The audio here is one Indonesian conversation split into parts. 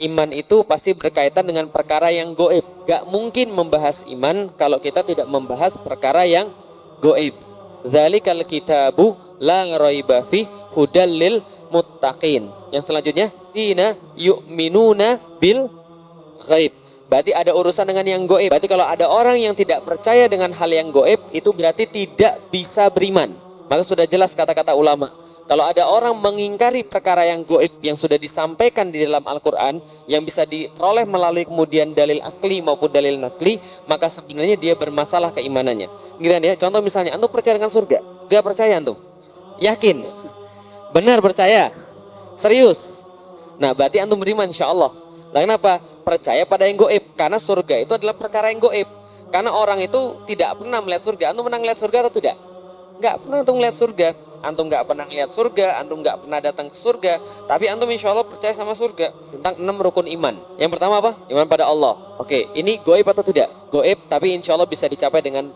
Iman itu pasti berkaitan dengan perkara yang goib. Gak mungkin membahas iman kalau kita tidak membahas perkara yang goib. Zalikal kitabu la raiba fi hudal lil muttaqin. Yang selanjutnya, dina yu'minuna bil ghaib. Berarti ada urusan dengan yang goib. Berarti kalau ada orang yang tidak percaya dengan hal yang goib, itu berarti tidak bisa beriman. Maka sudah jelas kata-kata ulama. Kalau ada orang mengingkari perkara yang goib yang sudah disampaikan di dalam Al-Quran, yang bisa diperoleh melalui kemudian dalil akli maupun dalil nakli, maka sebenarnya dia bermasalah keimanannya. Gitu ya. Contoh misalnya, antum percaya dengan surga? Gak percaya antum? Yakin? Benar percaya? Serius? Nah, berarti antum beriman insya Allah. Nah, kenapa? Percaya pada yang goib. Karena surga itu adalah perkara yang goib. Karena orang itu tidak pernah melihat surga. Antum pernah melihat surga atau tidak? Nggak pernah antum melihat surga. Antum nggak pernah lihat surga, antum nggak pernah datang ke surga, tapi antum insya Allah percaya sama surga. Tentang 6 rukun iman. Yang pertama apa? Iman pada Allah. Oke, ini goib atau tidak? Goib, tapi insya Allah bisa dicapai dengan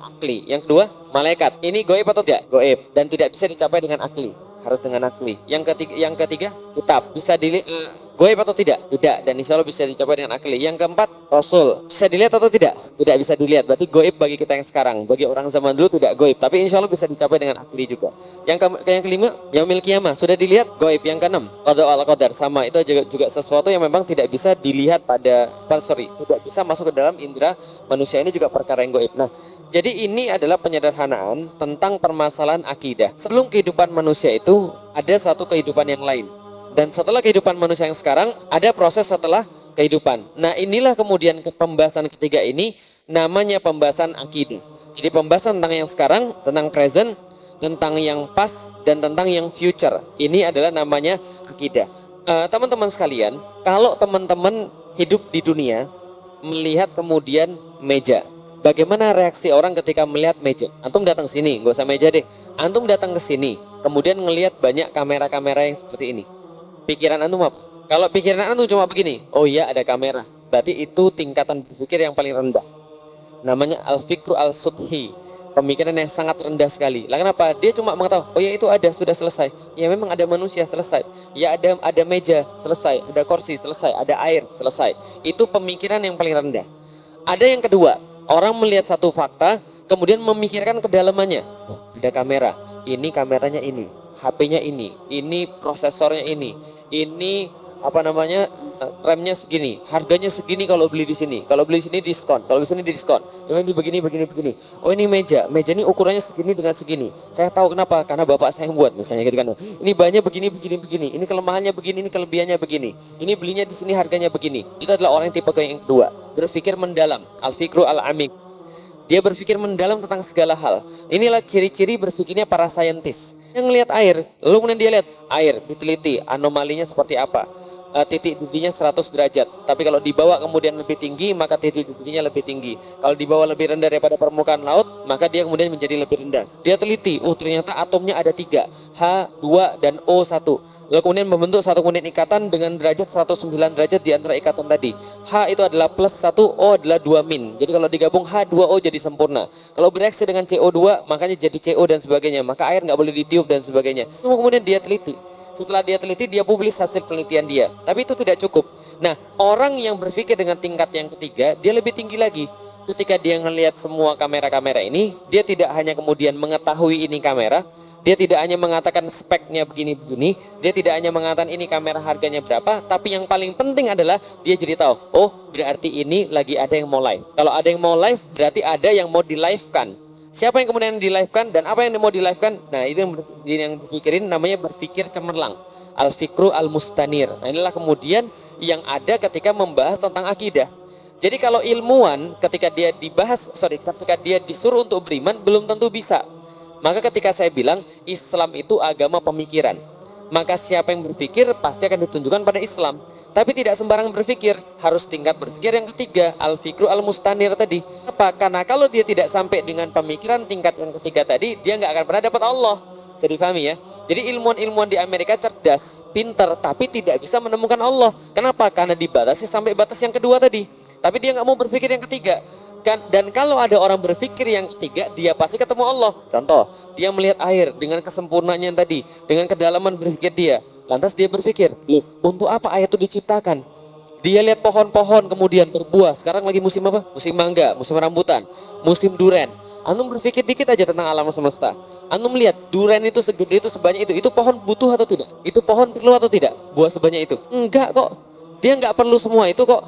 akli. Yang kedua, malaikat. Ini goib atau tidak? Goib, dan tidak bisa dicapai dengan akli. Harus dengan akli. Yang ketiga, kitab. Bisa dilihat goib atau tidak? Tidak, dan insya Allah bisa dicapai dengan akli. Yang keempat, Rasul. Bisa dilihat atau tidak? Tidak bisa dilihat. Berarti goib bagi kita yang sekarang. Bagi orang zaman dulu tidak goib, tapi insya Allah bisa dicapai dengan akli juga. Yang kelima, yaumil qiyamah. Sudah dilihat? Goib. Yang keenam, qada wal qadar. Sama, itu juga sesuatu yang memang tidak bisa dilihat tidak bisa masuk ke dalam indera manusia. Ini juga perkara yang goib. Nah, jadi ini adalah penyederhanaan tentang permasalahan akidah. Sebelum kehidupan manusia itu ada satu kehidupan yang lain. Dan setelah kehidupan manusia yang sekarang, ada proses setelah kehidupan. Nah, inilah kemudian pembahasan ketiga ini namanya pembahasan akidah. Jadi pembahasan tentang yang sekarang, tentang present, tentang yang past, dan tentang yang future. Ini adalah namanya akidah. Teman-teman sekalian, kalau teman-teman hidup di dunia, melihat kemudian meja. Bagaimana reaksi orang ketika melihat meja? Antum datang sini, nggak usah meja deh. Antum datang ke sini, kemudian ngelihat banyak kamera-kamera yang seperti ini. Pikiran antum apa? Kalau pikiran antum cuma begini, oh iya ada kamera. Berarti itu tingkatan berpikir yang paling rendah. Namanya al-fikru al-sudhi. Pemikiran yang sangat rendah sekali. Lah kenapa? Dia cuma mengetahui, oh ya itu ada, sudah selesai. Ya memang ada manusia, selesai. Ya ada meja, selesai. Ada kursi, selesai. Ada air, selesai. Itu pemikiran yang paling rendah. Ada yang kedua, orang melihat satu fakta, kemudian memikirkan kedalamannya. Oh, ada kamera, ini kameranya ini, HP-nya ini prosesornya ini remnya segini, harganya segini kalau beli di sini. Kalau beli di sini diskon, kalau di sini diskon. Ini begini. Oh ini meja ini ukurannya segini dengan segini. Saya tahu kenapa, karena bapak saya yang buat, misalnya gitu kan. Ini banyak begini. Ini kelemahannya begini, ini kelebihannya begini. Ini belinya di sini harganya begini. Itu adalah orang yang tipe yang kedua, berpikir mendalam, al-fikru al-amik. Dia berpikir mendalam tentang segala hal. Inilah ciri-ciri berpikirnya para saintis. Yang ngelihat air, lalu kemudian dia lihat air, diteliti anomalinya seperti apa. Titik didihnya 100 derajat. Tapi kalau dibawa kemudian lebih tinggi, maka titik didihnya lebih tinggi. Kalau dibawa lebih rendah daripada permukaan laut, maka dia kemudian menjadi lebih rendah. Dia teliti, ternyata atomnya ada 3, H2 dan O1. Lalu kemudian membentuk satu unit ikatan dengan derajat 109 derajat di antara ikatan tadi. H itu adalah plus 1, O adalah 2 min. Jadi kalau digabung H2O jadi sempurna. Kalau bereaksi dengan CO2, makanya jadi CO dan sebagainya. Maka air nggak boleh ditiup dan sebagainya. Kemudian dia teliti. Setelah dia teliti, dia publis hasil penelitian dia. Tapi itu tidak cukup. Nah, orang yang berpikir dengan tingkat yang ketiga, dia lebih tinggi lagi. Ketika dia melihat semua kamera-kamera ini, dia tidak hanya kemudian mengetahui ini kamera, dia tidak hanya mengatakan speknya begini-begini, dia tidak hanya mengatakan ini kamera harganya berapa, tapi yang paling penting adalah dia jadi tahu, oh berarti ini lagi ada yang mau live. Kalau ada yang mau live, berarti ada yang mau di-live-kan. Siapa yang kemudian di-live-kan dan apa yang mau di-live-kan? Nah, itu yang dipikirin namanya berpikir cemerlang. Al-fikru al-mustanir. Nah, inilah kemudian yang ada ketika membahas tentang akidah. Jadi kalau ilmuwan ketika dia disuruh untuk beriman belum tentu bisa. Maka ketika saya bilang Islam itu agama pemikiran, maka siapa yang berpikir pasti akan ditunjukkan pada Islam. Tapi tidak sembarang berpikir, harus tingkat berpikir yang ketiga, al-fikru al-mustanir tadi. Apa? Karena kalau dia tidak sampai dengan pemikiran tingkat yang ketiga tadi, dia nggak akan pernah dapat Allah. Jadi pahami ya? Jadi ilmuwan-ilmuwan di Amerika cerdas, pintar, tapi tidak bisa menemukan Allah. Kenapa? Karena dibatasi sampai batas yang kedua tadi. Tapi dia nggak mau berpikir yang ketiga. Dan kalau ada orang berpikir yang ketiga, dia pasti ketemu Allah. Contoh, dia melihat air dengan kesempurnaannya tadi, dengan kedalaman berpikir dia. Lantas dia berpikir, loh, untuk apa ayat itu diciptakan? Dia lihat pohon-pohon kemudian berbuah. Sekarang lagi musim apa? Musim mangga, musim rambutan, musim duren. Antum berpikir dikit aja tentang alam semesta. Antum lihat duren itu segede itu, sebanyak itu. Itu pohon butuh atau tidak? Itu pohon perlu atau tidak? Buah sebanyak itu? Enggak kok. Dia enggak perlu semua itu kok.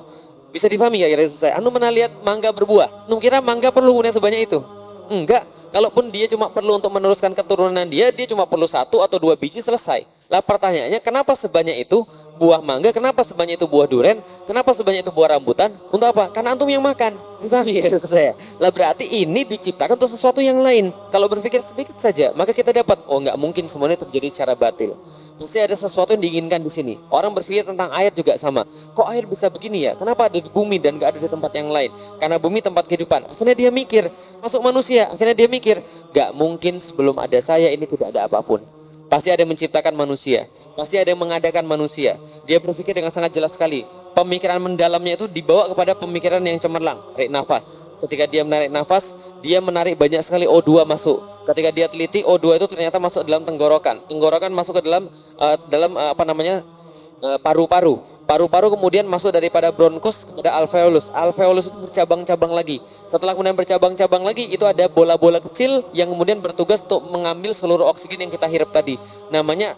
Bisa difahami ya kira-kira saya? Antum pernah lihat mangga berbuah? Antum kira mangga perlu punya sebanyak itu? Enggak. Kalaupun dia cuma perlu untuk meneruskan keturunan dia cuma perlu 1 atau 2 biji selesai. Lah pertanyaannya, kenapa sebanyak itu buah mangga, kenapa sebanyak itu buah duren, kenapa sebanyak itu buah rambutan? Untuk apa? Karena antum yang makan. Paham ya saya? Lah berarti ini diciptakan untuk sesuatu yang lain. Kalau berpikir sedikit saja, maka kita dapat, oh nggak mungkin semuanya terjadi secara batil. Mesti ada sesuatu yang diinginkan di sini. Orang berpikir tentang air juga sama. Kok air bisa begini ya? Kenapa ada di bumi dan nggak ada di tempat yang lain? Karena bumi tempat kehidupan. Akhirnya dia mikir, masuk manusia. Akhirnya dia mikir, nggak mungkin sebelum ada saya ini tidak ada apapun. Pasti ada yang menciptakan manusia. Pasti ada yang mengadakan manusia. Dia berpikir dengan sangat jelas sekali. Pemikiran mendalamnya itu dibawa kepada pemikiran yang cemerlang. Tarik nafas. Ketika dia menarik nafas, dia menarik banyak sekali O2 masuk. Ketika dia teliti, O2 itu ternyata masuk dalam tenggorokan. Tenggorokan masuk ke dalam paru-paru. Paru-paru kemudian masuk daripada bronkus kepada alveolus. Alveolus itu bercabang-cabang lagi. Setelah kemudian bercabang-cabang lagi, itu ada bola-bola kecil yang kemudian bertugas untuk mengambil seluruh oksigen yang kita hirup tadi. Namanya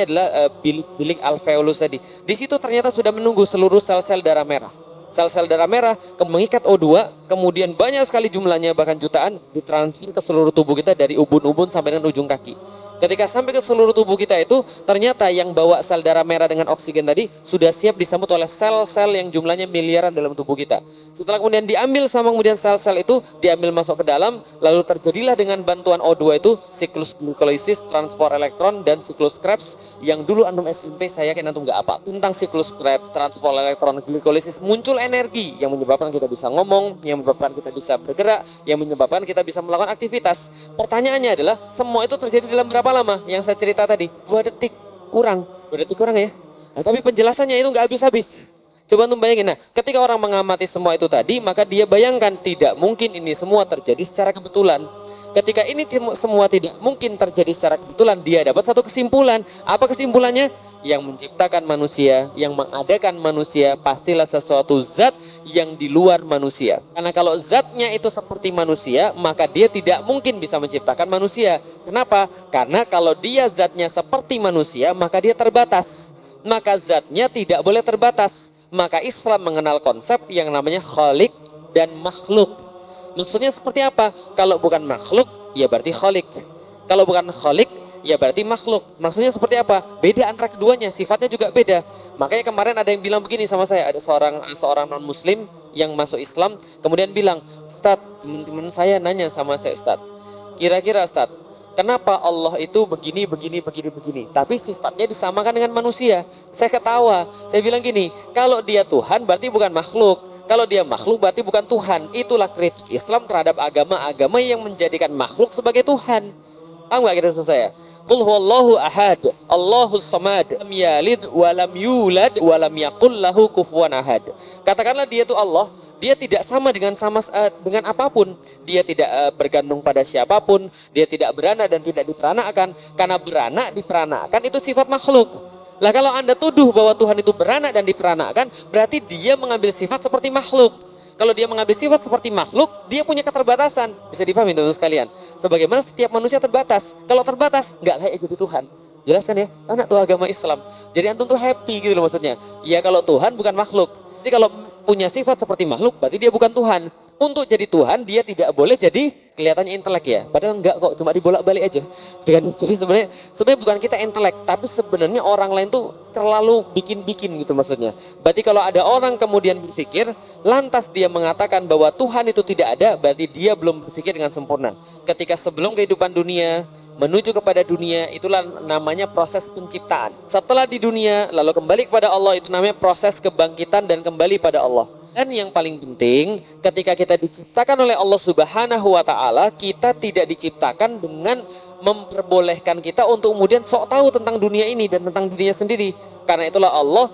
adalah bilik alveolus tadi. Di situ ternyata sudah menunggu seluruh sel-sel darah merah. Sel-sel darah merah mengikat O2, kemudian banyak sekali jumlahnya, bahkan jutaan, ditransfer ke seluruh tubuh kita dari ubun-ubun sampai dengan ujung kaki. Ketika sampai ke seluruh tubuh kita itu, ternyata yang bawa sel darah merah dengan oksigen tadi sudah siap disambut oleh sel-sel yang jumlahnya miliaran dalam tubuh kita. Setelah kemudian diambil sama kemudian sel-sel itu diambil masuk ke dalam, lalu terjadilah dengan bantuan O2 itu siklus glikolisis, transport elektron, dan siklus Krebs yang dulu antum SMP saya yakin antum nggak apa. Tentang siklus Krebs, transport elektron, glikolisis, muncul energi yang menyebabkan kita bisa ngomong, yang menyebabkan kita bisa bergerak, yang menyebabkan kita bisa melakukan aktivitas. Pertanyaannya adalah, semua itu terjadi dalam berapa lama? Yang saya cerita tadi, 2 detik kurang. 2 detik kurang ya. Nah, tapi penjelasannya itu nggak habis-habis. Coba antum bayangin, nah, ketika orang mengamati semua itu tadi, maka dia bayangkan tidak mungkin ini semua terjadi secara kebetulan. Ketika ini semua tidak mungkin terjadi secara kebetulan, dia dapat satu kesimpulan. Apa kesimpulannya? Yang menciptakan manusia, yang mengadakan manusia, pastilah sesuatu zat yang di luar manusia. Karena kalau zatnya itu seperti manusia, maka dia tidak mungkin bisa menciptakan manusia. Kenapa? Karena kalau dia zatnya seperti manusia, maka dia terbatas. Maka zatnya tidak boleh terbatas. Maka Islam mengenal konsep yang namanya khalik dan makhluk. Maksudnya seperti apa? Kalau bukan makhluk, ya berarti khalik. Kalau bukan khalik, ya berarti makhluk. Maksudnya seperti apa? Beda antara keduanya, sifatnya juga beda. Makanya kemarin ada yang bilang begini sama saya, ada seorang non-muslim yang masuk Islam, kemudian bilang, Ustaz, teman-teman saya nanya sama saya, Ustaz, kira-kira Ustaz, kenapa Allah itu begini, tapi sifatnya disamakan dengan manusia? Saya ketawa, saya bilang gini, kalau dia Tuhan berarti bukan makhluk. Kalau dia makhluk berarti bukan Tuhan. Itulah kritik Islam terhadap agama-agama yang menjadikan makhluk sebagai Tuhan. Paham nggak kira saya? Qul huwallahu ahad, Allahus samad, lam yalid wa lam yulad wa lam yakul lahu kufuwan ahad. Katakanlah dia itu Allah, dia tidak sama dengan apapun. Dia tidak bergantung pada siapapun, dia tidak beranak dan tidak diperanakan. Karena beranak, diperanakan itu sifat makhluk. Lah kalau Anda tuduh bahwa Tuhan itu beranak dan diperanakan, berarti dia mengambil sifat seperti makhluk. Kalau dia mengambil sifat seperti makhluk, dia punya keterbatasan. Bisa dipahami teman-teman sekalian. Sebagaimana setiap manusia terbatas. Kalau terbatas, nggak layak jadi Tuhan. Jelas kan ya? Anak tuh agama Islam. Jadi antum tuh happy gitu loh maksudnya. Ya kalau Tuhan bukan makhluk. Jadi kalau punya sifat seperti makhluk, berarti dia bukan Tuhan. Untuk jadi Tuhan, dia tidak boleh jadi kelihatannya intelek ya. Padahal enggak kok, cuma dibolak-balik aja. Jadi sebenarnya bukan kita intelek, tapi sebenarnya orang lain tuh terlalu bikin-bikin gitu maksudnya. Berarti kalau ada orang kemudian berpikir, lantas dia mengatakan bahwa Tuhan itu tidak ada, berarti dia belum berpikir dengan sempurna. Ketika sebelum kehidupan dunia, menuju kepada dunia, itulah namanya proses penciptaan. Setelah di dunia, lalu kembali kepada Allah, itu namanya proses kebangkitan dan kembali pada Allah. Dan yang paling penting, ketika kita diciptakan oleh Allah Subhanahu wa Ta'ala, kita tidak diciptakan dengan memperbolehkan kita untuk kemudian sok tahu tentang dunia ini dan tentang dunia sendiri. Karena itulah Allah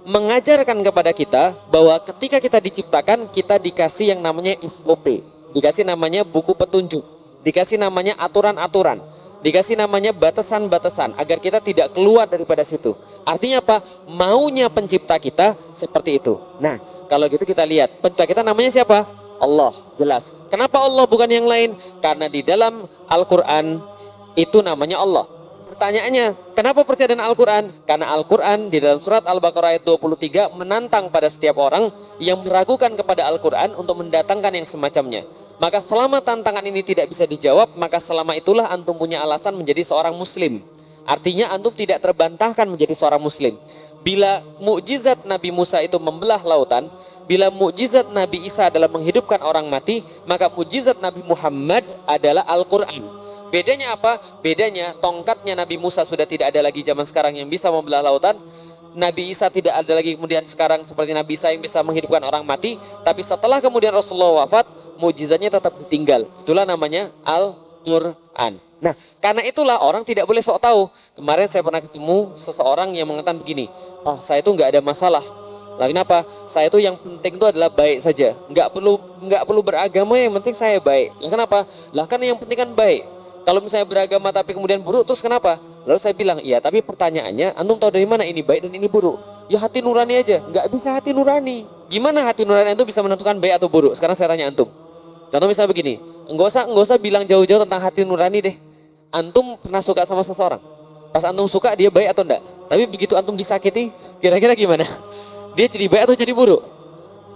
mengajarkan kepada kita bahwa ketika kita diciptakan, kita dikasih yang namanya SOP, dikasih namanya buku petunjuk, dikasih namanya aturan-aturan. Dikasih namanya batasan-batasan agar kita tidak keluar daripada situ. Artinya apa? Maunya pencipta kita seperti itu. Nah, kalau gitu kita lihat, pencipta kita namanya siapa? Allah, jelas. Kenapa Allah bukan yang lain? Karena di dalam Al-Quran itu namanya Allah. Pertanyaannya, kenapa percaya dengan Al-Quran? Karena Al-Quran di dalam surat Al-Baqarah ayat 23 menantang pada setiap orang yang meragukan kepada Al-Quran untuk mendatangkan yang semacamnya. Maka selama tantangan ini tidak bisa dijawab, maka selama itulah antum punya alasan menjadi seorang muslim. Artinya antum tidak terbantahkan menjadi seorang muslim. Bila mukjizat Nabi Musa itu membelah lautan, bila mukjizat Nabi Isa adalah menghidupkan orang mati, maka mukjizat Nabi Muhammad adalah Al-Quran. Bedanya apa? Bedanya tongkatnya Nabi Musa sudah tidak ada lagi zaman sekarang yang bisa membelah lautan. Nabi Isa tidak ada lagi kemudian sekarang seperti Nabi Isa yang bisa menghidupkan orang mati. Tapi setelah kemudian Rasulullah wafat, mukjizatnya tetap ditinggal. Itulah namanya Al-Quran. Nah, karena itulah orang tidak boleh sok tahu. Kemarin saya pernah ketemu seseorang yang mengatakan begini, saya itu nggak ada masalah. Lah kenapa? Saya itu yang penting itu adalah baik saja. Nggak perlu beragama, yang penting saya baik. Lah kenapa? Lah kan yang penting kan baik. Kalau misalnya beragama tapi kemudian buruk, terus kenapa? Lalu saya bilang, iya, tapi pertanyaannya, antum tahu dari mana ini baik dan ini buruk? Ya hati nurani aja. Nggak bisa hati nurani. Gimana hati nurani itu bisa menentukan baik atau buruk? Sekarang saya tanya antum. Contoh misalnya begini, nggak usah bilang jauh-jauh tentang hati nurani deh. Antum pernah suka sama seseorang. Pas antum suka, dia baik atau enggak? Tapi begitu antum disakiti, kira-kira gimana? Dia jadi baik atau jadi buruk?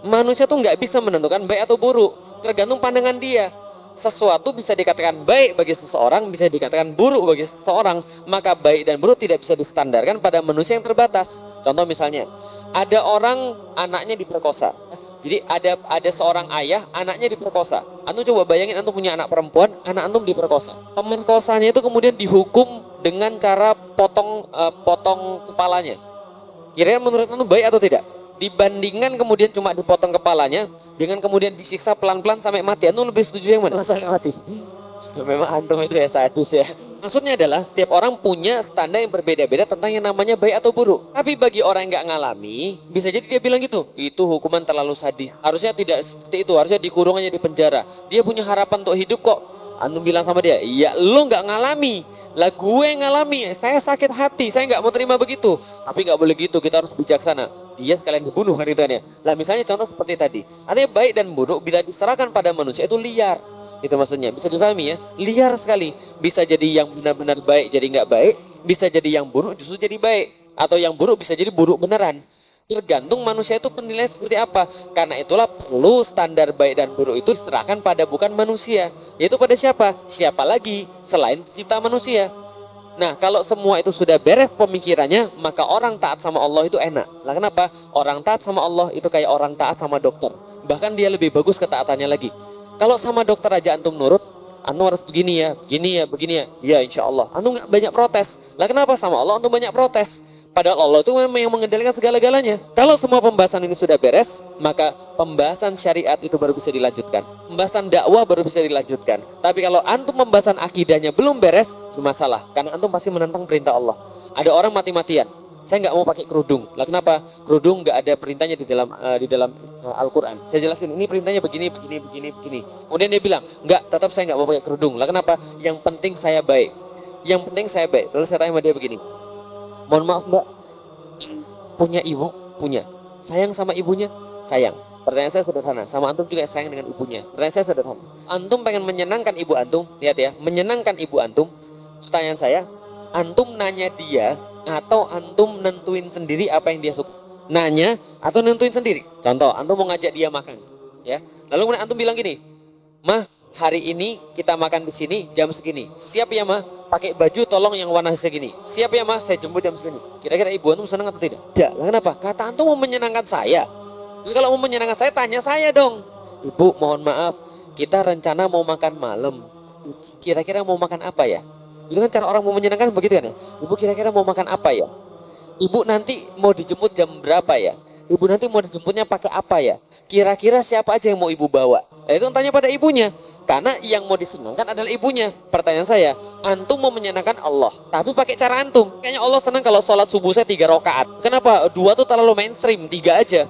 Manusia tuh nggak bisa menentukan baik atau buruk. Tergantung pandangan dia. Sesuatu bisa dikatakan baik bagi seseorang, bisa dikatakan buruk bagi seseorang, maka baik dan buruk tidak bisa distandarkan pada manusia yang terbatas. Contoh misalnya, ada orang anaknya diperkosa. Jadi ada seorang ayah anaknya diperkosa. Antum coba bayangin, antum punya anak perempuan, anak antum diperkosa. Pemerkosanya itu kemudian dihukum dengan cara potong kepalanya. Kira-kira menurut antum baik atau tidak? Dibandingkan kemudian cuma dipotong kepalanya dengan kemudian disiksa pelan-pelan sampai mati, antum lebih setuju yang mana? Sampai mati. Memang antum itu ya sadis ya. Maksudnya adalah tiap orang punya standar yang berbeda-beda tentang yang namanya baik atau buruk. Tapi bagi orang yang nggak ngalami, bisa jadi dia bilang gitu, itu hukuman terlalu sadis. Harusnya tidak seperti itu, harusnya dikurung aja di penjara. Dia punya harapan untuk hidup kok. Antum bilang sama dia, iya lu nggak ngalami. Lah gue ngalami, saya sakit hati, saya nggak mau terima begitu. Tapi nggak boleh gitu, kita harus bijaksana. Dia sekalian dibunuh kan itu ya. Lah misalnya contoh seperti tadi. Artinya baik dan buruk bila diserahkan pada manusia itu liar. Itu maksudnya, bisa dipahami ya. Liar sekali. Bisa jadi yang benar-benar baik jadi nggak baik. Bisa jadi yang buruk justru jadi baik. Atau yang buruk bisa jadi buruk beneran. Tergantung manusia itu penilaian seperti apa. Karena itulah perlu standar baik dan buruk itu diserahkan pada bukan manusia. Yaitu pada siapa? Siapa lagi selain pencipta manusia. Nah, kalau semua itu sudah beres pemikirannya, maka orang taat sama Allah itu enak. Lah kenapa? Orang taat sama Allah itu kayak orang taat sama dokter. Bahkan dia lebih bagus ketaatannya lagi. Kalau sama dokter aja antum nurut, antum harus begini ya, begini ya, begini ya. Ya insya Allah. Antum nggak banyak protes. Lah kenapa sama Allah antum banyak protes? Padahal Allah itu memang yang mengendalikan segala-galanya. Kalau semua pembahasan ini sudah beres, maka pembahasan syariat itu baru bisa dilanjutkan. Pembahasan dakwah baru bisa dilanjutkan. Tapi kalau antum pembahasan akidahnya belum beres, itu masalah. Karena antum pasti menentang perintah Allah. Ada orang mati-matian, saya nggak mau pakai kerudung. Lah kenapa? Kerudung nggak ada perintahnya di dalam Al-Quran. Saya jelasin, ini perintahnya begini. Kemudian dia bilang, nggak, tetap saya nggak mau pakai kerudung. Lah kenapa? Yang penting saya baik. Yang penting saya baik. Lalu saya tanya sama dia begini, mohon maaf mbak, punya ibu? Punya. Sayang sama ibunya? Sayang. Pertanyaan saya sederhana, sama antum juga sayang dengan ibunya. Pertanyaan saya sederhana, antum pengen menyenangkan ibu antum, lihat ya, menyenangkan ibu antum. Pertanyaan saya, antum nanya dia atau antum nentuin sendiri apa yang dia suka? Nanya atau nentuin sendiri? Contoh, antum mau ngajak dia makan, ya. Lalu kemudian antum bilang gini, mah, hari ini kita makan di sini jam segini. Siap ya mah? Pakai baju tolong yang warna segini. Siap ya mah? Saya jemput jam segini. Kira-kira ibu antum senang atau tidak? Tidak. Lah kenapa? Kata antum mau menyenangkan saya. Jadi kalau mau menyenangkan saya, tanya saya dong. Ibu, mohon maaf, kita rencana mau makan malam. Kira-kira mau makan apa ya? Itu kan cara orang mau menyenangkan begitu kan ya? Ibu kira-kira mau makan apa ya? Ibu nanti mau dijemput jam berapa ya? Ibu nanti mau dijemputnya pakai apa ya? Kira-kira siapa aja yang mau ibu bawa? Nah, itu tanya pada ibunya. Karena yang mau disenangkan adalah ibunya. Pertanyaan saya, antum mau menyenangkan Allah, tapi pakai cara antum. Kayaknya Allah senang kalau sholat subuh saya 3 rakaat. Kenapa? 2 tuh terlalu mainstream, 3 aja.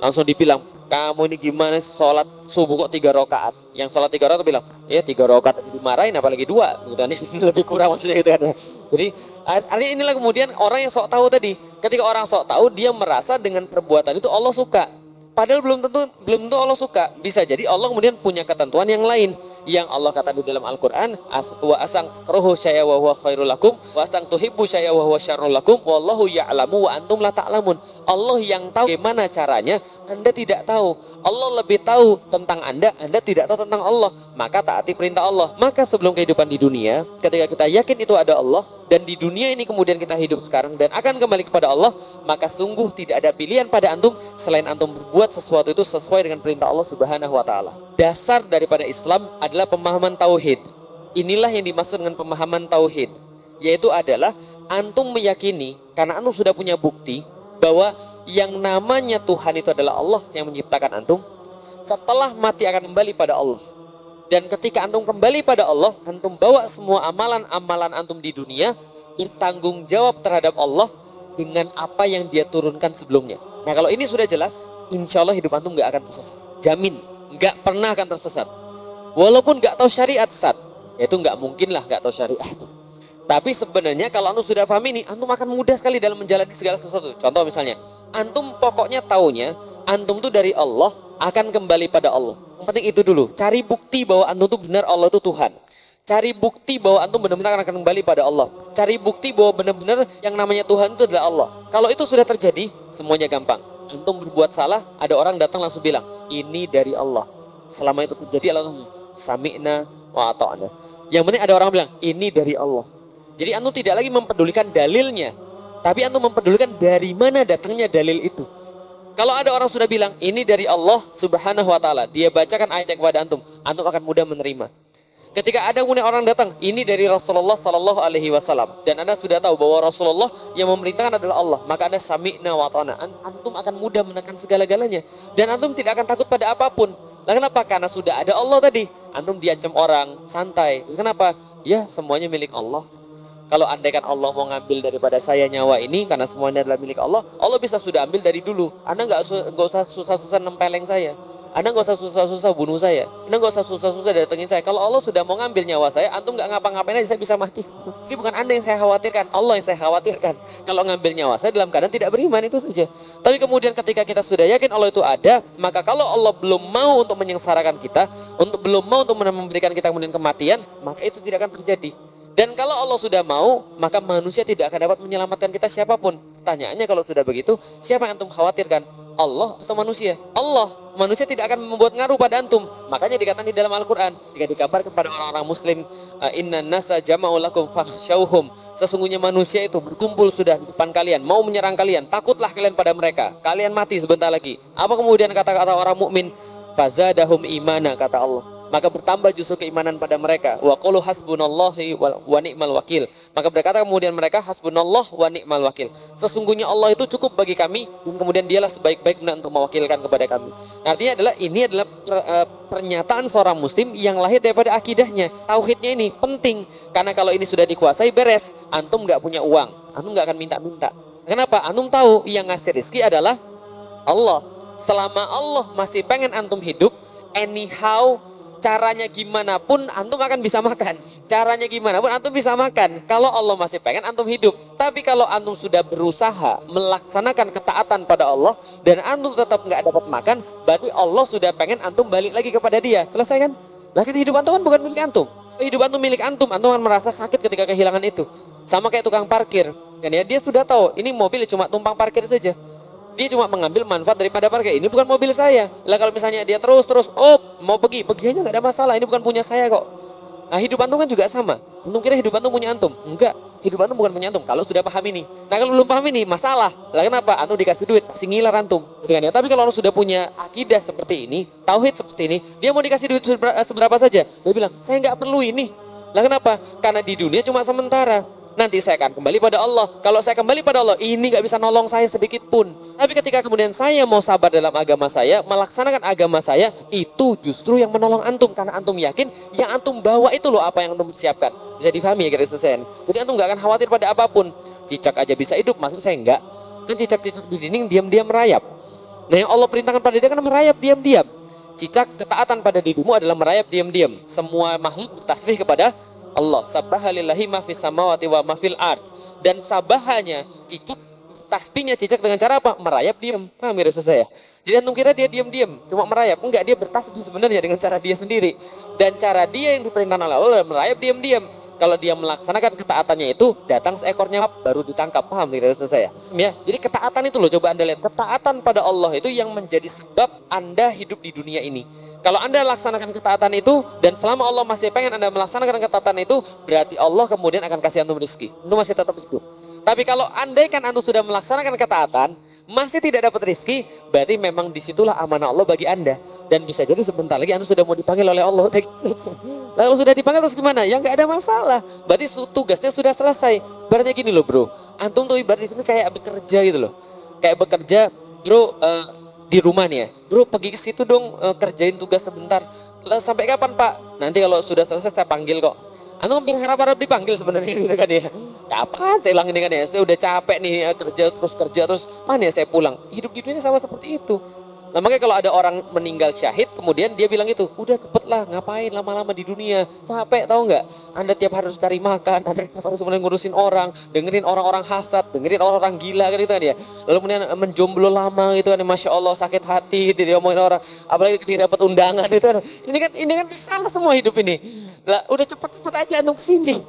Langsung dibilang, kamu ini gimana sholat subuh kok 3 rakaat? Yang sholat 3 rakaat bilang, ya 3 rakaat dimarahin apalagi 2, gitu kan. Lebih kurang maksudnya gitu kan. Jadi artinya inilah kemudian orang yang sok tahu tadi. Ketika orang sok tahu, dia merasa dengan perbuatan itu Allah suka. Padahal belum tentu Allah suka. Bisa jadi Allah kemudian punya ketentuan yang lain. Yang Allah kata di dalam Al-Quran, wa asang rohu syaya wa huwa khairul lakum, wa asang tuhibbu syaya wa huwa syarrul lakum, wallahu ya'lamu wa antum la ta'lamun. Allah yang tahu bagaimana caranya, Anda tidak tahu. Allah lebih tahu tentang Anda tidak tahu tentang Allah. Maka taati perintah Allah. Maka sebelum kehidupan di dunia, ketika kita yakin itu ada Allah, dan di dunia ini kemudian kita hidup sekarang dan akan kembali kepada Allah, maka sungguh tidak ada pilihan pada antum selain antum berbuat sesuatu itu sesuai dengan perintah Allah Subhanahu wa taala. Dasar daripada Islam adalah pemahaman tauhid. Inilah yang dimaksud dengan pemahaman tauhid, yaitu adalah antum meyakini karena antum sudah punya bukti bahwa yang namanya Tuhan itu adalah Allah yang menciptakan antum. Setelah mati akan kembali pada Allah. Dan ketika antum kembali pada Allah, antum bawa semua amalan-amalan antum di dunia, bertanggung jawab terhadap Allah dengan apa yang dia turunkan sebelumnya. Nah kalau ini sudah jelas, insya Allah hidup antum gak akan tersesat. Jamin, gak pernah akan tersesat. Walaupun gak tahu syariat, Ustaz. Ya itu gak mungkin lah gak tahu syariat. Tapi sebenarnya kalau antum sudah paham ini, antum akan mudah sekali dalam menjalani segala sesuatu. Contoh misalnya, antum pokoknya taunya, antum tuh dari Allah, akan kembali pada Allah. Yang penting itu dulu. Cari bukti bahwa antum itu benar Allah itu Tuhan. Cari bukti bahwa antum benar-benar akan kembali pada Allah. Cari bukti bahwa benar-benar yang namanya Tuhan itu adalah Allah. Kalau itu sudah terjadi, semuanya gampang. Antum berbuat salah, ada orang datang langsung bilang, ini dari Allah. Selama itu terjadi, Allah langsung sami'na wa ata'na. Yang penting ada orang bilang, ini dari Allah. Jadi antum tidak lagi mempedulikan dalilnya, tapi antum mempedulikan dari mana datangnya dalil itu. Kalau ada orang sudah bilang, ini dari Allah Subhanahu wa ta'ala, dia bacakan ayatnya kepada antum, antum akan mudah menerima. Ketika ada kemudian orang datang, ini dari Rasulullah sallallahu alaihi wasallam, dan Anda sudah tahu bahwa Rasulullah yang memerintahkan adalah Allah, maka Anda sami'na wa ta'na, antum akan mudah menekan segala-galanya, dan antum tidak akan takut pada apapun. Nah, kenapa? Karena sudah ada Allah tadi. Antum diancam orang, santai. Kenapa? Ya, semuanya milik Allah. Kalau andaikan Allah mau ngambil daripada saya nyawa ini, karena semuanya adalah milik Allah, Allah bisa sudah ambil dari dulu. Anda nggak usah susah-susah nempeleng saya. Anda nggak usah susah-susah bunuh saya. Anda nggak usah susah-susah datengin saya. Kalau Allah sudah mau ngambil nyawa saya, antum nggak ngapa-ngapain aja, saya bisa mati. Ini bukan Anda yang saya khawatirkan, Allah yang saya khawatirkan. Kalau ngambil nyawa saya dalam keadaan tidak beriman, itu saja. Tapi kemudian ketika kita sudah yakin Allah itu ada, maka kalau Allah belum mau untuk menyengsarakan kita, belum mau untuk memberikan kita kemudian kematian, maka itu tidak akan terjadi. Dan kalau Allah sudah mau, maka manusia tidak akan dapat menyelamatkan kita siapapun. Pertanyaannya kalau sudah begitu, siapa yang antum khawatirkan? Allah atau manusia? Allah. Manusia tidak akan membuat ngaruh pada antum. Makanya dikatakan di dalam Al-Quran, jika dikabarkan kepada orang-orang muslim, inna nasa jama'u lakum fakhshawhum. Sesungguhnya manusia itu berkumpul sudah di depan kalian, mau menyerang kalian, takutlah kalian pada mereka. Kalian mati sebentar lagi. Apa kemudian kata-kata orang mukmin? Fazadahum imana, kata Allah. Maka bertambah justru keimanan pada mereka. Wa qulu hasbunallahi wa ni'mal wakil. Maka berkata kemudian mereka, hasbunallah wa ni'mal wakil. Sesungguhnya Allah itu cukup bagi kami, dan kemudian dialah sebaik-baiknya untuk mewakilkan kepada kami. Artinya ini adalah pernyataan seorang muslim yang lahir daripada akidahnya. Tauhidnya ini penting, karena kalau ini sudah dikuasai, beres. Antum nggak punya uang, antum nggak akan minta-minta. Kenapa? Antum tahu yang ngasih rezeki adalah Allah. Selama Allah masih pengen antum hidup, anyhow, caranya gimana pun antum akan bisa makan. Caranya gimana pun antum bisa makan. Kalau Allah masih pengen antum hidup. Tapi kalau antum sudah berusaha melaksanakan ketaatan pada Allah dan antum tetap nggak dapat makan, berarti Allah sudah pengen antum balik lagi kepada Dia. Selesai kan? Nah, hidup antum kan bukan milik antum. Hidup antum milik antum akan merasa sakit ketika kehilangan itu. Sama kayak tukang parkir. Kan ya, dia sudah tahu ini mobil cuma tumpang parkir saja. Dia cuma mengambil manfaat daripada parkir. Ini bukan mobil saya. Lah kalau misalnya dia terus mau pergi aja nggak ada masalah. Ini bukan punya saya kok. Nah, hidup antum kan juga sama. Antum kira hidup antum punya antum? Enggak. Hidup antum bukan punya antum. Kalau sudah paham ini. Nah, kalau belum paham ini masalah. Lah kenapa? Antum dikasih duit pasti ngiler antum. Gitu kan ya? Tapi kalau orang sudah punya akidah seperti ini, tauhid seperti ini, dia mau dikasih duit seberapa saja. Dia bilang, saya nggak perlu ini. Lah kenapa? Karena di dunia cuma sementara. Nanti saya akan kembali pada Allah. Kalau saya kembali pada Allah, ini gak bisa nolong saya sedikit pun. Tapi ketika kemudian saya mau sabar dalam agama saya, melaksanakan agama saya, itu justru yang menolong antum. Karena antum yakin, yang antum bawa itu loh apa yang antum siapkan. Bisa difahami ya kira-kira saya. Jadi antum gak akan khawatir pada apapun. Cicak aja bisa hidup, maksud saya enggak. Kan cicak-cicak di dinding diam-diam merayap. Nah, yang Allah perintahkan pada dia kan merayap diam-diam. Cicak ketaatan pada dirimu adalah merayap diam-diam. Semua makhluk bertasbih kepada Allah. Sabbahalillahi ma fis samawati wa ma fil ard. Dan sabahanya cicak, tasbihnya cicak dengan cara apa? Merayap diam. Paham ya Rasul saya? Jadi antum kira dia diam-diam, cuma merayap. Enggak, dia bertasbih sebenarnya dengan cara dia sendiri. Dan cara dia yang diperintahkan oleh Allah merayap diam-diam. Kalau dia melaksanakan ketaatannya itu, datang seekor nyamuk baru ditangkap. Paham nih Rasul saya? Ya, jadi ketaatan itu loh, coba Anda lihat. Ketaatan pada Allah itu yang menjadi sebab Anda hidup di dunia ini. Kalau Anda laksanakan ketaatan itu, dan selama Allah masih pengen Anda melaksanakan ketaatan itu, berarti Allah kemudian akan kasih antum rezeki. Antum masih tetap hidup. Tapi kalau andaikan antum sudah melaksanakan ketaatan, masih tidak dapat rezeki, berarti memang disitulah amanah Allah bagi Anda. Dan bisa jadi sebentar lagi antum sudah mau dipanggil oleh Allah. Lalu sudah dipanggil terus gimana? Ya nggak ada masalah. Berarti tugasnya sudah selesai. Berarti gini loh bro, antum tuh ibarat di sini kayak bekerja gitu loh. Kayak bekerja, bro, di rumah nih ya. Bro, pergi ke situ dong, kerjain tugas sebentar. Lalu sampai kapan Pak? Nanti kalau sudah selesai saya panggil kok. Antum berharap dipanggil sebenarnya gitu kan ya. Kapan saya ulang ini kan ya? Saya udah capek nih kerja terus. Mana ya saya pulang? Hidup di dunia sama seperti itu. Nah makanya kalau ada orang meninggal syahid, kemudian dia bilang itu, udah cepetlah, ngapain lama-lama di dunia, capek tahu nggak? Anda tiap hari harus cari makan, Anda tiap hari harus ngurusin orang, dengerin orang-orang hasad, dengerin orang-orang gila kan itu kan ya. Lalu kemudian menjomblo lama gitu kan, masya Allah sakit hati, tidak ngomongin orang, apalagi dia dapat undangan itu kan. Ini kan salah semua hidup ini. Lah udah cepet-cepet aja antum kesini.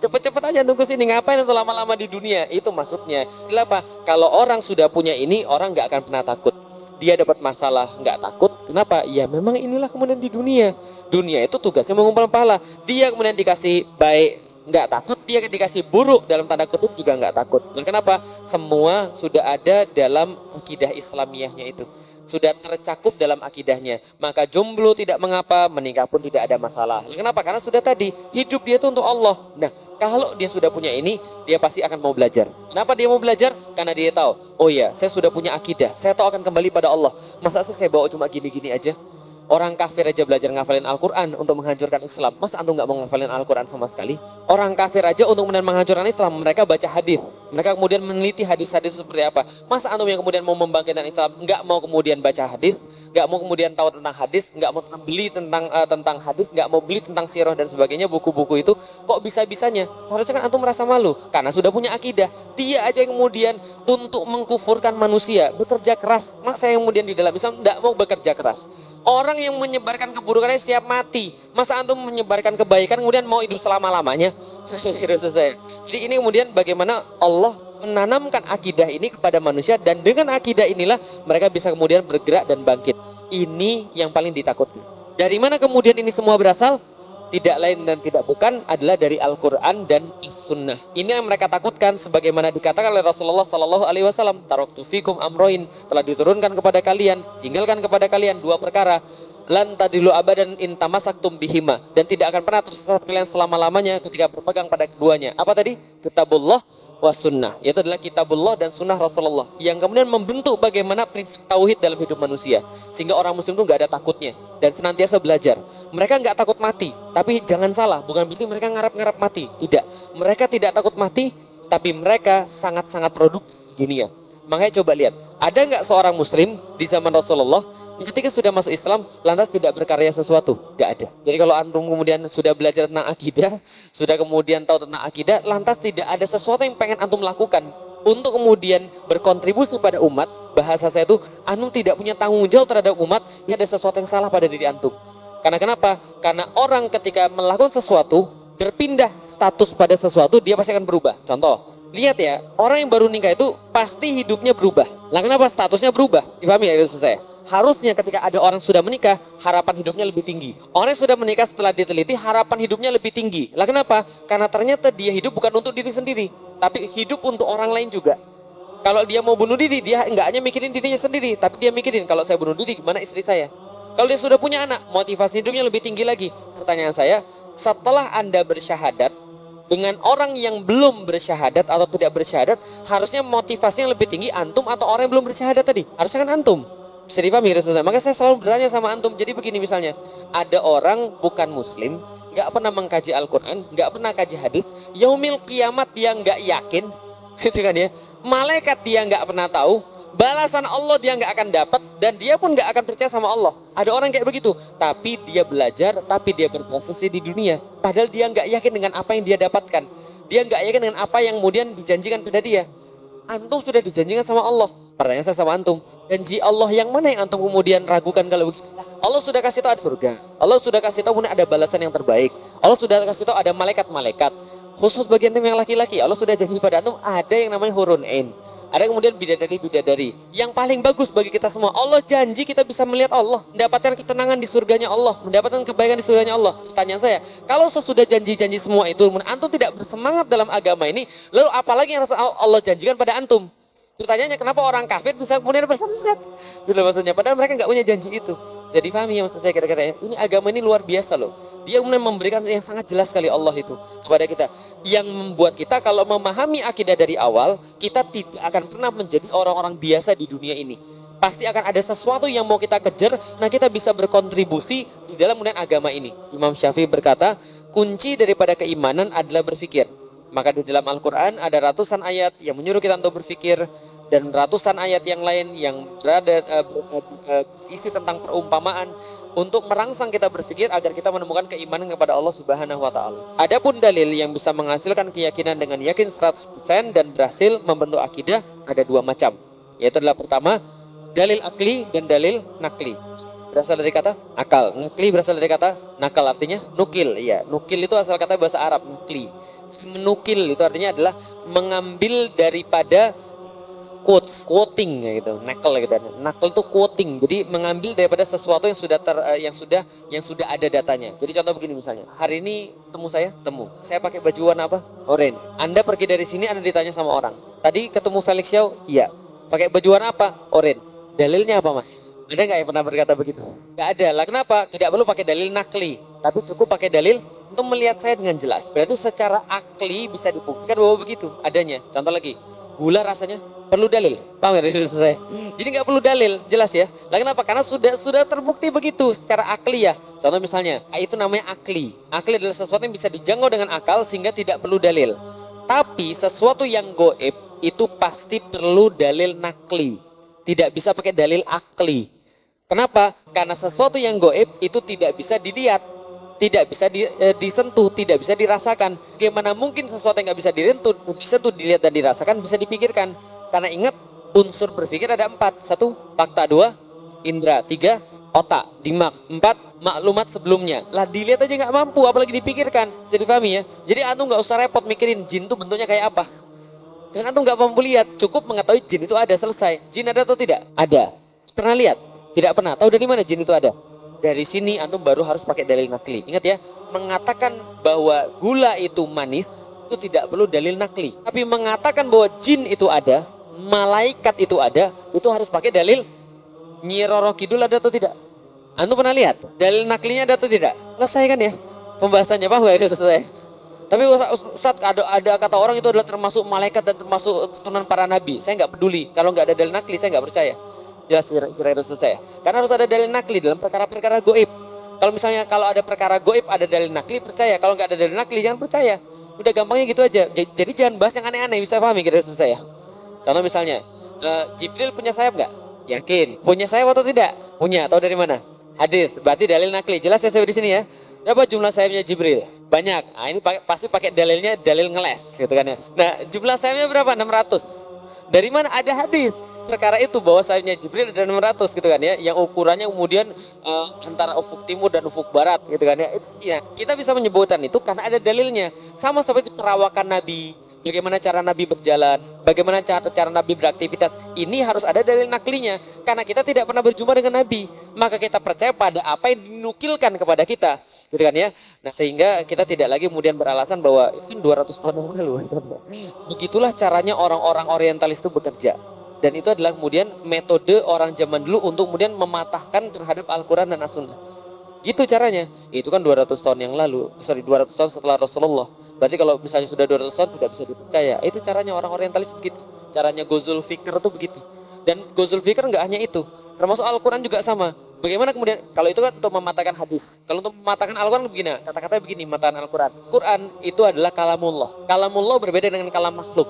Cepet-cepet aja antum kesini, ngapain itu lama-lama di dunia? Itu maksudnya. Kenapa? Kalau orang sudah punya ini, orang nggak akan pernah takut. Dia dapat masalah, nggak takut. Kenapa? Ya memang inilah kemudian di dunia. Dunia itu tugasnya mengumpulkan pahala. Dia kemudian dikasih baik, nggak takut. Dia dikasih buruk, dalam tanda kutip juga nggak takut. Dan kenapa? Semua sudah ada dalam akidah Islamiyahnya itu. Sudah tercakup dalam akidahnya. Maka jomblo tidak mengapa, menikah pun tidak ada masalah. Kenapa? Karena sudah tadi, hidup dia itu untuk Allah. Nah, kalau dia sudah punya ini, dia pasti akan mau belajar. Kenapa dia mau belajar? Karena dia tahu, oh iya, saya sudah punya akidah. Saya tahu akan kembali pada Allah. Masa saya bawa cuma gini-gini aja? Orang kafir aja belajar ngafalin Al-Quran untuk menghancurkan Islam. Masa antum nggak mau ngafalin Al-Quran sama sekali? Orang kafir aja untuk kemudian menghancurkan Islam, mereka baca hadis. Mereka kemudian meneliti hadis-hadis seperti apa. Masa antum yang kemudian mau membangkitkan Islam, nggak mau kemudian baca hadis, nggak mau kemudian tahu tentang hadis, nggak mau beli tentang hadis, nggak mau beli tentang sirah dan sebagainya, buku-buku itu, kok bisa-bisanya? Harusnya kan antum merasa malu, karena sudah punya akidah. Dia aja yang kemudian untuk mengkufurkan manusia, bekerja keras. Masa yang kemudian di dalam Islam nggak mau bekerja keras? Orang yang menyebarkan keburukannya siap mati. Masa antum menyebarkan kebaikan kemudian mau hidup selama-lamanya? Jadi ini kemudian bagaimana Allah menanamkan akidah ini kepada manusia, dan dengan akidah inilah mereka bisa kemudian bergerak dan bangkit. Ini yang paling ditakutkan. Dari mana kemudian ini semua berasal? Tidak lain dan tidak bukan adalah dari Al-Quran dan Sunnah. Ini yang mereka takutkan, sebagaimana dikatakan oleh Rasulullah Sallallahu Alaihi Wasallam, taraktu fikum amroin, telah diturunkan kepada kalian, tinggalkan kepada kalian dua perkara, lan tadilu abadan in tamasaktum bihima, dan tidak akan pernah tersesat kalian selama-lamanya ketika berpegang pada keduanya. Apa tadi? Kitabullah wa sunnah, yaitu adalah kitabullah dan sunnah Rasulullah, yang kemudian membentuk bagaimana prinsip tauhid dalam hidup manusia, sehingga orang muslim itu nggak ada takutnya dan senantiasa belajar. Mereka nggak takut mati, tapi jangan salah, bukan berarti mereka ngarap-ngarap mati, tidak. Mereka tidak takut mati, tapi mereka sangat-sangat produktif di dunia. Makanya coba lihat, ada nggak seorang muslim di zaman Rasulullah ketika sudah masuk Islam lantas tidak berkarya sesuatu? Nggak ada. Jadi kalau antum kemudian sudah belajar tentang akidah, sudah kemudian tahu tentang akidah, lantas tidak ada sesuatu yang pengen antum lakukan untuk kemudian berkontribusi pada umat. Bahasa saya itu, antum tidak punya tanggung jawab terhadap umat. Ini ada sesuatu yang salah pada diri antum. Karena kenapa? Karena orang ketika melakukan sesuatu, berpindah status pada sesuatu, dia pasti akan berubah. Contoh, lihat ya, orang yang baru nikah itu pasti hidupnya berubah. Lah kenapa statusnya berubah? Dipahami ya itu saya? Harusnya ketika ada orang sudah menikah, harapan hidupnya lebih tinggi. Orang yang sudah menikah setelah diteliti, harapan hidupnya lebih tinggi. Lah kenapa? Karena ternyata dia hidup bukan untuk diri sendiri, tapi hidup untuk orang lain juga. Kalau dia mau bunuh diri, dia nggak hanya mikirin dirinya sendiri, tapi dia mikirin, kalau saya bunuh diri, gimana istri saya? Kalau dia sudah punya anak, motivasi hidupnya lebih tinggi lagi. Pertanyaan saya, setelah Anda bersyahadat, dengan orang yang belum bersyahadat atau tidak bersyahadat, harusnya motivasi yang lebih tinggi antum atau orang yang belum bersyahadat tadi? Harusnya kan antum. Bisa dipahami Rasulullah. Maka saya selalu bertanya sama antum. Jadi begini misalnya, ada orang bukan muslim, nggak pernah mengkaji Al-Quran, nggak pernah kaji hadis, yaumil kiamat dia nggak yakin, gitu kan ya. Malaikat dia nggak pernah tahu, Balasan Allah dia nggak akan dapat, dan dia pun nggak akan percaya sama Allah. Ada orang kayak begitu, tapi dia belajar, tapi dia berprestasi di dunia. Padahal dia nggak yakin dengan apa yang dia dapatkan. Dia nggak yakin dengan apa yang kemudian dijanjikan pada dia. Antum sudah dijanjikan sama Allah. Pertanyaan saya sama antum, janji Allah yang mana yang antum kemudian ragukan kalau begitu? Allah sudah kasih tahu ada surga. Allah sudah kasih tahu kemudian ada balasan yang terbaik. Allah sudah kasih tahu ada malaikat-malaikat. Khusus bagian antum yang laki-laki, Allah sudah janji pada antum ada yang namanya hurun ain. Ada kemudian bidadari-bidadari. Yang paling bagus bagi kita semua, Allah janji kita bisa melihat Allah, mendapatkan ketenangan di surganya Allah, mendapatkan kebaikan di surganya Allah. Pertanyaan saya, kalau sesudah janji-janji semua itu, antum tidak bersemangat dalam agama ini, lalu apalagi yang Allah janjikan pada antum? Pertanyaannya, kenapa orang kafir bisa kemudian bersemangat? Gitu maksudnya, padahal mereka nggak punya janji itu. Jadi pahami ya maksud saya kira-kira ya. Ini agama ini luar biasa loh. Dia kemudian memberikan yang sangat jelas sekali Allah itu kepada kita. Yang membuat kita kalau memahami akidah dari awal, kita tidak akan pernah menjadi orang-orang biasa di dunia ini. Pasti akan ada sesuatu yang mau kita kejar, nah kita bisa berkontribusi di dalam kemudian agama ini. Imam Syafi'i berkata, kunci daripada keimanan adalah berpikir. Maka di dalam Al-Quran ada ratusan ayat yang menyuruh kita untuk berpikir, dan ratusan ayat yang lain yang berada isi tentang perumpamaan untuk merangsang kita berpikir agar kita menemukan keimanan kepada Allah Subhanahu wa taala. Adapun dalil yang bisa menghasilkan keyakinan dengan yakin 100% dan berhasil membentuk akidah ada dua macam. Yaitu adalah pertama, dalil akli dan dalil nakli. Berasal dari kata akal. Nakli berasal dari kata nakal, artinya nukil. Iya, nukil itu asal kata bahasa Arab, nukli. Menukil itu artinya adalah mengambil daripada quoting gitu, nakal gitu. Nakal itu quoting. Jadi mengambil daripada sesuatu yang sudah ada datanya. Jadi contoh begini misalnya, hari ini ketemu saya, saya pakai baju warna apa? Oranye. Anda pergi dari sini, Anda ditanya sama orang, tadi ketemu Felix Xiao? Iya. Pakai baju warna apa? Oranye. Dalilnya apa, Mas? Ada nggak yang pernah berkata begitu? Nggak ada. Lah kenapa? Tidak perlu pakai dalil nakli, tapi cukup pakai dalil untuk melihat saya dengan jelas. Berarti secara akli bisa dibuktikan bahwa begitu adanya. Contoh lagi, gula rasanya perlu dalil, paham ya dari saya? Jadi nggak perlu dalil, jelas ya. Lah kenapa? Karena sudah terbukti begitu secara akli ya. Contoh misalnya, itu namanya akli. Akli adalah sesuatu yang bisa dijangkau dengan akal sehingga tidak perlu dalil. Tapi sesuatu yang goib itu pasti perlu dalil nakli. Tidak bisa pakai dalil akli. Kenapa? Karena sesuatu yang goib itu tidak bisa dilihat, tidak bisa disentuh, tidak bisa dirasakan. Bagaimana mungkin sesuatu yang nggak bisa disentuh, dilihat dan dirasakan bisa dipikirkan? Karena ingat, unsur berpikir ada 4. 1, fakta. 2, indera. 3, otak, dimak. 4, maklumat sebelumnya. Lah dilihat aja nggak mampu, apalagi dipikirkan. Bisa dipahami ya? Jadi antum nggak usah repot mikirin jin itu bentuknya kayak apa. Karena antum nggak mampu lihat, cukup mengetahui jin itu ada, selesai. Jin ada atau tidak? Ada. Pernah lihat? Tidak pernah. Tahu dari mana jin itu ada? Dari sini antum baru harus pakai dalil nakli. Ingat ya, mengatakan bahwa gula itu manis itu tidak perlu dalil nakli. Tapi mengatakan bahwa jin itu ada, malaikat itu ada, itu harus pakai dalil Nyi Roro Kidul ada atau tidak? Antum pernah lihat? Dalil naklinya ada atau tidak? Selesai kan ya? Pembahasannya, paham nggak itu selesai? Tapi Ustaz, ada kata orang itu adalah termasuk malaikat dan termasuk turunan para nabi. Saya nggak peduli. Kalau nggak ada dalil nakli, saya nggak percaya. Jelas kira-kira selesai. Karena harus ada dalil nakli dalam perkara-perkara goib. Kalau misalnya kalau ada perkara goib ada dalil nakli, percaya. Kalau nggak ada dalil nakli, jangan percaya. Udah gampangnya gitu aja. Jadi jangan bahas yang aneh-aneh. Bisa pahami kira-kira selesai ya? Contoh misalnya, Jibril punya sayap nggak? Yakin. Punya sayap atau tidak? Punya. Tahu dari mana? Hadis. Berarti dalil nakli. Jelas ya saya di sini ya. Berapa jumlah sayapnya Jibril? Banyak. Nah, ini pasti pakai dalilnya dalil ngeles, gitu kan ya. Nah, jumlah sayapnya berapa? 600. Dari mana? Ada hadis perkara itu bahwa sayapnya Jibril ada 600, gitu kan ya. Yang ukurannya kemudian antara ufuk timur dan ufuk barat, gitu kan ya. Ya, kita bisa menyebutkan itu karena ada dalilnya. Sama seperti perawakan Nabi. Bagaimana cara Nabi berjalan, bagaimana cara Nabi beraktivitas. Ini harus ada dalil naklinya. Karena kita tidak pernah berjumpa dengan Nabi, maka kita percaya pada apa yang dinukilkan kepada kita, gitu kan ya. Nah, sehingga kita tidak lagi kemudian beralasan bahwa itu 200 tahun yang lalu. Begitulah caranya orang-orang orientalis itu bekerja. Dan itu adalah kemudian metode orang zaman dulu untuk kemudian mematahkan terhadap Al-Quran dan As-Sunnah. Gitu caranya. Itu kan 200 tahun yang lalu. 200 tahun setelah Rasulullah. Berarti kalau misalnya sudah 200 tahun tidak bisa dipercaya. Itu caranya orang orientalis begitu. Caranya Ghazul Fikr itu begitu. Dan Ghazul Fikr nggak hanya itu. Termasuk Al-Quran juga sama. Bagaimana kemudian, kalau itu kan untuk mematahkan hadis. Kalau untuk mematahkan Al-Quran begini, kata-katanya begini, mematahkan Al-Quran. Quran itu adalah kalamullah. Kalamullah berbeda dengan kalam makhluk.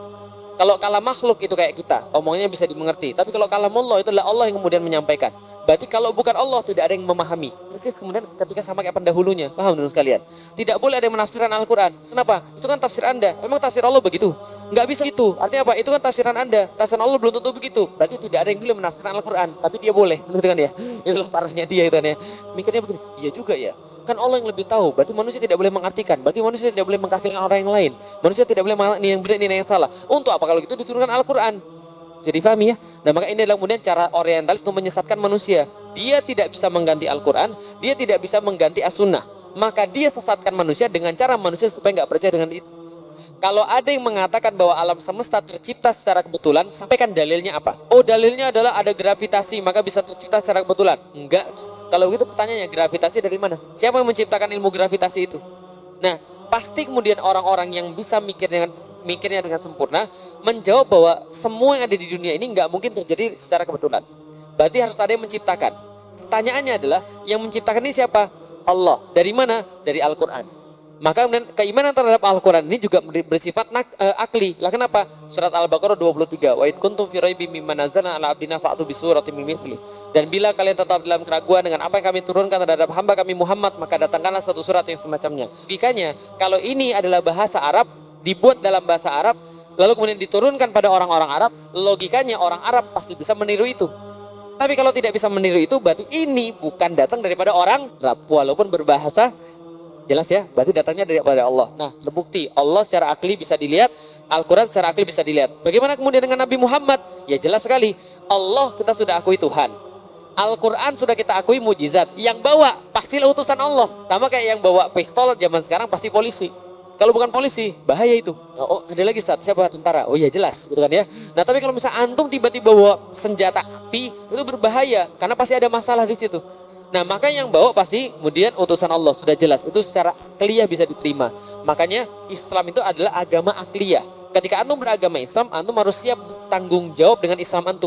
Kalau kalam makhluk itu kayak kita, omongnya bisa dimengerti. Tapi kalau kalam Allah itu adalah Allah yang kemudian menyampaikan. Berarti kalau bukan Allah tidak ada yang memahami. Terus kemudian ketika sama kayak pendahulunya, paham teman sekalian? Tidak boleh ada yang menafsirkan Al-Quran. Kenapa? Itu kan tafsir Anda. Memang tafsir Allah begitu? Nggak bisa itu. Artinya apa? Itu kan tafsiran Anda. Tafsiran Allah belum tentu begitu. Berarti tidak ada yang boleh menafsirkan Al-Quran. Tapi dia boleh. Gitu kan ya? Itulah parahnya dia gitu kan ya. Mikirnya begini. Iya juga ya. Kan Allah yang lebih tahu. Berarti manusia tidak boleh mengartikan. Berarti manusia tidak boleh mengkafirkan orang yang lain. Manusia tidak boleh mengatakan ini yang benar, ini yang salah. Untuk apa kalau gitu diturunkan Al-Quran? Jadi paham ya? Nah maka ini adalah kemudian cara orientalis untuk menyesatkan manusia. Dia tidak bisa mengganti Al-Quran, dia tidak bisa mengganti As-Sunnah. Maka dia sesatkan manusia dengan cara manusia supaya nggak percaya dengan itu. Kalau ada yang mengatakan bahwa alam semesta tercipta secara kebetulan, sampaikan dalilnya apa? Oh dalilnya adalah ada gravitasi, maka bisa tercipta secara kebetulan. Enggak. Kalau begitu pertanyaannya, gravitasi dari mana? Siapa yang menciptakan ilmu gravitasi itu? Nah, pasti kemudian orang-orang yang bisa mikirnya dengan sempurna menjawab bahwa semua yang ada di dunia ini nggak mungkin terjadi secara kebetulan. Berarti harus ada yang menciptakan. Pertanyaannya adalah yang menciptakan ini siapa? Allah. Dari mana? Dari Al-Quran. Maka kemudian keimanan terhadap Al-Quran ini juga bersifat akli. Lah kenapa? Surat Al-Baqarah 23. Wa id kuntum fi raibin mimma nazzalna ala abdina fa'tu bi suratin min mithli. Dan bila kalian tetap dalam keraguan dengan apa yang kami turunkan terhadap hamba kami Muhammad, maka datangkanlah satu surat yang semacamnya. Logikanya, kalau ini adalah bahasa Arab, dibuat dalam bahasa Arab, lalu kemudian diturunkan pada orang-orang Arab, logikanya orang Arab pasti bisa meniru itu. Tapi kalau tidak bisa meniru itu, berarti ini bukan datang daripada orang Arab, walaupun berbahasa. Jelas ya, berarti datangnya daripada Allah. Nah, terbukti Allah secara akli bisa dilihat, Al-Quran secara akli bisa dilihat. Bagaimana kemudian dengan Nabi Muhammad? Ya jelas sekali, Allah kita sudah akui Tuhan, Al-Quran sudah kita akui mujizat. Yang bawa pastilah utusan Allah. Sama kayak yang bawa pistol zaman sekarang pasti polisi. Kalau bukan polisi, bahaya itu. Oh, ada lagi Ustaz, siapa tentara? Oh iya jelas, gitu kan ya. Nah, tapi kalau misalnya antum tiba-tiba bawa senjata api, itu berbahaya karena pasti ada masalah di situ. Nah, maka yang bawa pasti kemudian utusan Allah, sudah jelas. Itu secara akliyah bisa diterima. Makanya Islam itu adalah agama akliyah. Ketika antum beragama Islam, antum harus siap tanggung jawab dengan Islam antum.